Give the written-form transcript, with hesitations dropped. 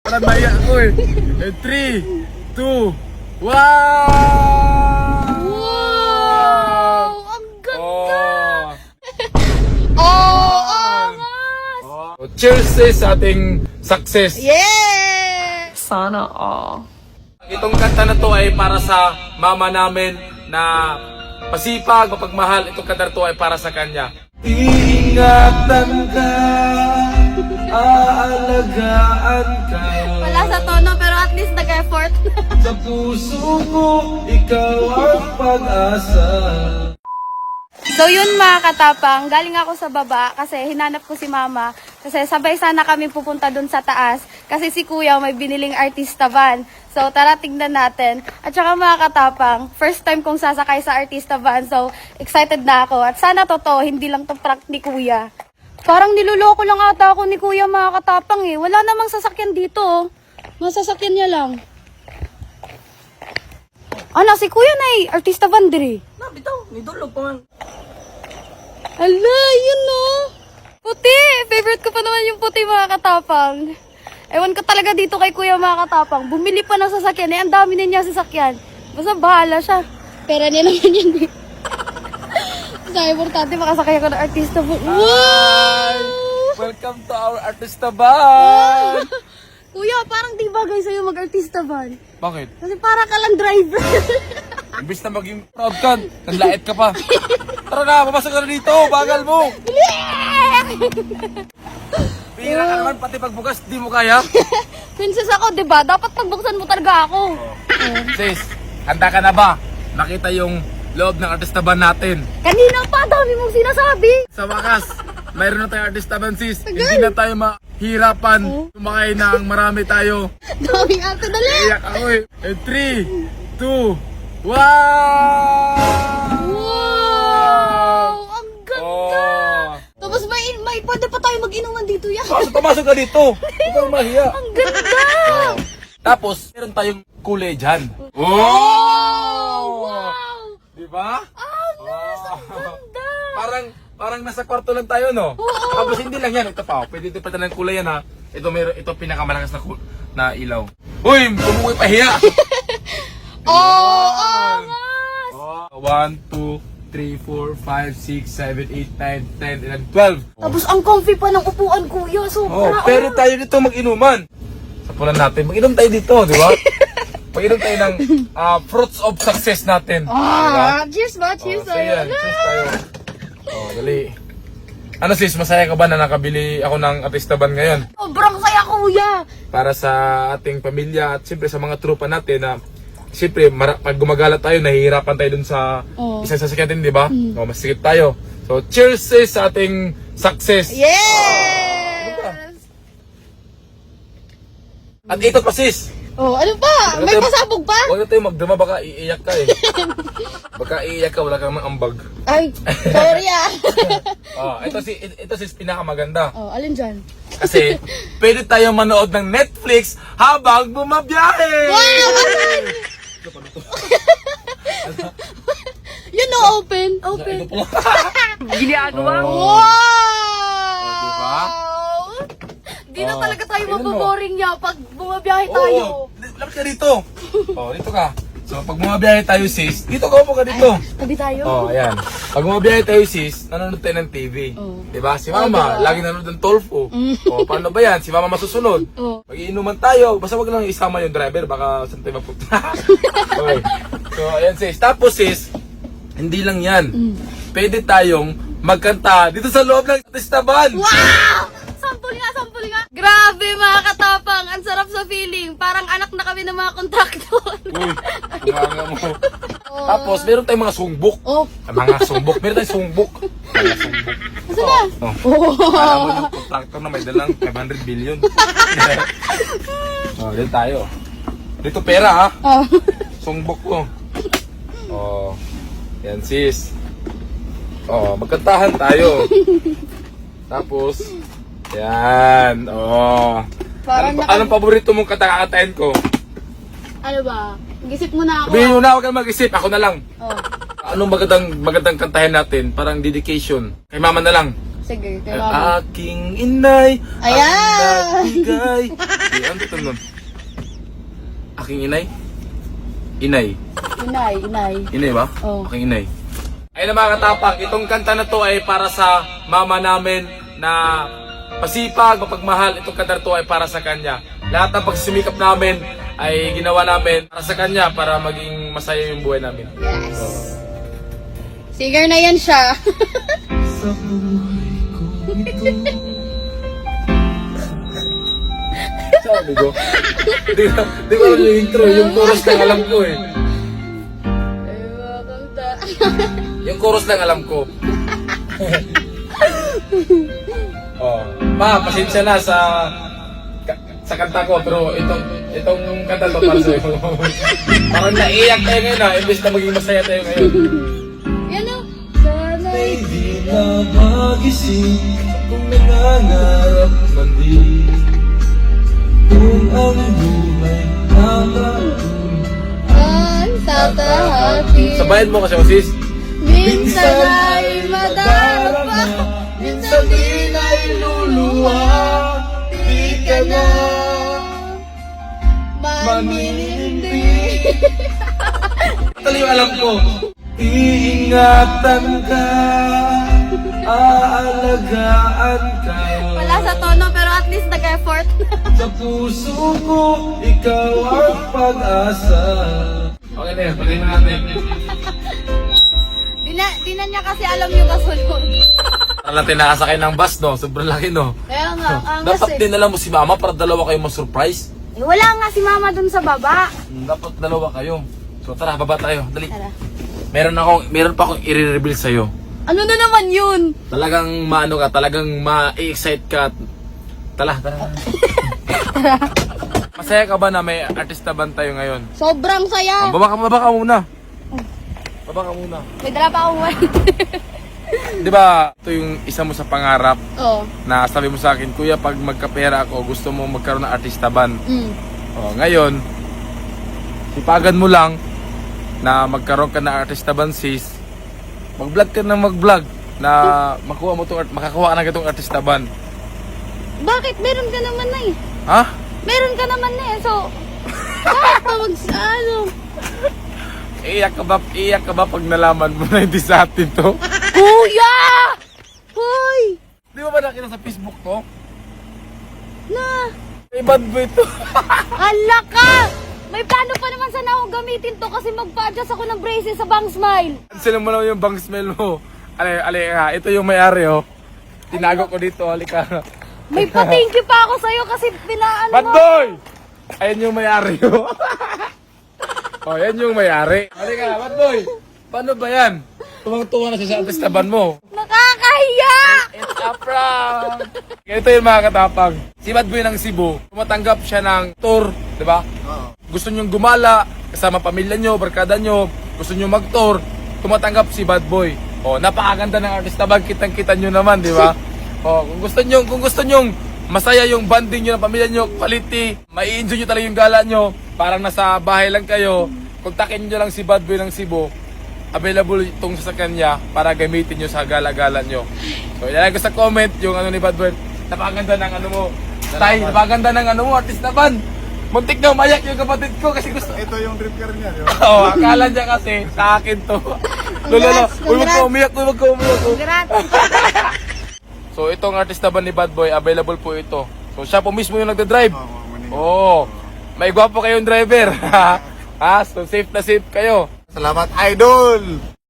Parang naiyak ko eh. 3, 2, 1! Wow! Ang ganda! Angas! Cheers sa ating success. Yeah! Sana all. Itong kanta na to ay para sa mama namin na masipag, mapagmahal. Itong kanta na to ay para sa kanya. Iingatan ka, aalagaan ka. Wala sa tono pero at least nag-effort. Sa puso ko, ikaw ang pag-asa. So yun mga katapang, galing ako sa baba kasi hinanap ko si mama. Kasi sabay sana kami pupunta dun sa taas kasi si kuya may biniling artista van. So tara tignan natin. At saka mga katapang, first time kong sasakay sa artista van. So excited na ako. At sana totoo, hindi lang to prank ni kuya. Parang niloloko lang ata ako ni kuya mga katapang eh. Wala namang sasakyan dito. Mga sasakyan niya lang. Ano, si kuya na eh, artista van diri. Bitaw, may dulog pa man. Ala, yun no. Puti! Favorite ko pa naman yung puti mga katapang. Ewan ko talaga dito kay kuya mga katapang. Bumili pa ng sasakyan eh. Ang dami na niya sasakyan. Basta bahala siya. Pera niya naman yan eh. Basta importante makasakay ako ng artista. Wow! Welcome to our artista van! Kuya, parang di bagay sa'yo mag-artista van. Bakit? Kasi para ka lang driver. Imbis na maging proud ka, nanlait ka pa. Tara na, papasok ka na dito, bagal mo! Pira ka naman, pati pagbukas, di mo kaya? Princess ako, di ba? Dapat pagbuksan mo talaga ako. Sis, handa ka na ba? Makita yung loob ng artista ban natin. Kanina pa, dami mong sinasabi. Sa wakas, mayroon na tayong artista ban, sis. Hindi na tayo mahirapan. Sumakay na ang marami tayo. Daming arte, dali. Iyak ako eh. 3, 2, 1! Wow! Ang ganda! Oh. Tapos may pwede pa tayo mag-inuman dito yan. Pasok ka dito. Huwag kang mahiya. Ang ganda! Tapos, meron tayong kulay dyan. Oh! Wow! Di ba? Angas! Ang ganda! Parang nasa kwarto lang tayo, no? Oo. Tapos hindi lang yan. Ito pa, pwede ito pala ng kulay yan, ha? Ito pinakamalakas na ilaw. Uy, bumuhay pahiya! Oh! Angas! 1, 2, 3, 4, 5, 6, 7, 8, 9, 10, 11, 12. Tapos ang comfy pa ng upuan, kuya. Oh, Sobra. pero tayo dito mag-inuman. Sa pulan natin, mag-inom tayo dito, di ba? Mag-inom tayo ng fruits of success natin. Ah! Cheers ba? Cheers So yan, tayo. cheers tayo. Oh, dali. Ano sis, masaya ka ba na nakabili ako ng artista ban ngayon? Sobrang saya, kuya. Para sa ating pamilya at siyempre sa mga tropa natin na siyempre pag gumagala tayo, nahihirapan tayo dun sa isang sasakyan din, di ba? Oh, mas sikip tayo. So, cheers sis sa ating success. Yes! At ito pa sis. Oh, ano pa? May pasabog pa? Huwag na tayo magdrama, baka iiyak ka eh. Baka iiyak ka, wala kang ambag. Ay, sorry ah. Oh, ito sis pinakamaganda. Oh, alin dyan? Kasi pwede tayo manood ng Netflix habang bumabiyahe. Wow! Yun no, open. Open. Ito pala. Ginagawa mo. Wow! Diba? Di na talaga tayo Tingnan mo. maboboring niya pag bumabiyahe tayo. Oo, lapit ka dito. Oh, dito ka. So pag bumabiyahe tayo sis, dito ka upo ka dito. Tabi tayo. Oh, ayan. Pag bumabiyahe tayo sis, nanonood tayo ng TV. Oh. Diba? Si mama, lagi nanonood ng Tolfo. Oh, paano ba yan? Si mama masusunod. Oh. Mag-iinuman tayo. Basta wag lang isama yung driver, baka saan tayo mapunta. Okay. So, ayan sis. Tapos sis, hindi lang yan. Pwede tayong magkanta dito sa loob ng artista van. Wow! Sampul nga, sampul nga. Grabe mga katapang. Ang sarap sa feeling. Parang anak na kami ng mga kontraktor. Uy, kumanga mo. Tapos, meron tayong mga sungbok. Oh. Mga sungbok. Meron tayong sungbok. Mga sungbok. Asa na? Oh. Alam mo yung contractor na may dalang 500 billion. Oh, dito tayo. Dito pera ha. Oh. Sungbok ko. Oh. Yan sis. Oh, magkantahan tayo. Tapos, yan. Oh. Parang Anong paborito mong kanta-kakantahin ko? Ano ba? Gisip mo na ako. Sabihin mo na, huwag kang mag-isip. Ako na lang. Oh. Anong magandang kantahin natin? Parang dedication. Kay mama na lang. Sige, kay mama. Aking inay, Ayan! ang nagbigay. Ano ito nun? Aking inay? Inay. Inay ba? Oo. Aking inay. Ayun na mga katapak, itong kanta na to ay para sa mama namin na pasipag, mapagmahal. Itong kanta na to ay para sa kanya. Lahat ng pagsumikap namin ay ginawa namin para sa kanya, para maging masaya yung buhay namin. Yes. Singer na yan siya. Sa buhay ko ito. Sabi ko, di ko alam yung intro, yung chorus lang alam ko eh. Yung chorus lang alam ko. Oh, pa, pasensya na sa kanta ko, pero itong kanta to para sa'yo. Parang naiyak tayo ngayon ha, imbes na maging masaya tayo ngayon. Yan o. Sana'y Di na magising kung nangangarap man din. Kung ang buhay ang tatahati. Sabayan mo kasi, sis. Minsan ay madarapa, minsan din ay luluwa. Di ka na maninindi. Ito yung alam ko. Iingatan ka, aalagaan ka. Wala sa tono pero at least nag-effort. Sa puso ko, ikaw ang pag-asa. Okay na yun, pagay na natin. Di na niya kasi alam yung kasunod. Parang natin nakasakay ng bus, no? Sobrang laki, no? Kaya nga, ang Dapat kasi. din alam mo si mama para dalawa kayo ma-surprise. Eh, wala nga si mama dun sa baba. Dapat dalawa kayo. So tara, baba tayo. Dali. Tara. Meron pa akong i-reveal sa'yo. Ano na naman yun? Talagang maano ka, talagang ma-excite ka. Tara. Masaya ka ba na may artista band tayo ngayon? Sobrang saya. Baba ka muna. Baba ka muna. May dala pa akong wine. Di ba, ito yung isa mo sa pangarap Oo. na sabi mo sa akin, Kuya, pag magkapera ako, gusto mo magkaroon ng artista band. Mm. Oh, ngayon, sipagan mo lang na magkaroon ka ng artista band, sis. Mag-vlog ka na mag-vlog na makakuha ka na itong artista band. Bakit? Meron ka naman na eh. Ha? Meron ka naman na eh. So, bakit pa ano? Iyak ka ba pag nalaman mo na hindi sa atin to? Kuya! Hoy! Di ba nakita sa Facebook to? Na! May band mo ito. Hala ka! May plano pa naman sana akong gamitin to kasi magpa-adjust ako ng braces sa Bang Smile. Cancel mo lang yung bang smell mo. Alika, ito yung may-ari, oh. Tinago ko dito, halika. May pa-thank you pa ako sa'yo kasi pinaano Bad mo. boy! Ayan yung may-ari, oh. Oh, yan yung may-ari. Halika, bad boy. Paano ba yan? Tumang-tuwa na siya sa artista band mo. Nakakahiya! It's a prank! Ganito yung mga katapang. Si Bad Boy ng Cebu, tumatanggap siya ng tour, di ba? Gusto nyong gumala, kasama pamilya nyo, barkada nyo, gusto nyo mag-tour, tumatanggap si Bad Boy. O, napakaganda ng artista band, kitang-kita nyo naman, di ba? O, kung gusto nyong masaya yung banding nyo ng pamilya nyo, quality, mai-enjoy nyo talaga yung gala nyo, parang nasa bahay lang kayo, kontakin nyo lang si Bad Boy ng Cebu. Available itong sasakyan niya para gamitin nyo sa gala-gala nyo. So, ilalagay ko sa comment yung ano ni Bad Boy. Napakaganda ng ano mo. Tay, napakaganda ng ano mo, artista band. Muntik na umayak yung kapatid ko kasi gusto. Ito yung drip car niya, di ba? Oo, akala niya kasi sa akin to. Lolo, huwag ka umiyak, huwag ka umiyak. Congrats! So, itong artista band ni Bad Boy, available po ito. So, siya po mismo yung nagda-drive. Oo. May gwapo kayong driver. Ha? So, safe na safe kayo. Salamat, idol!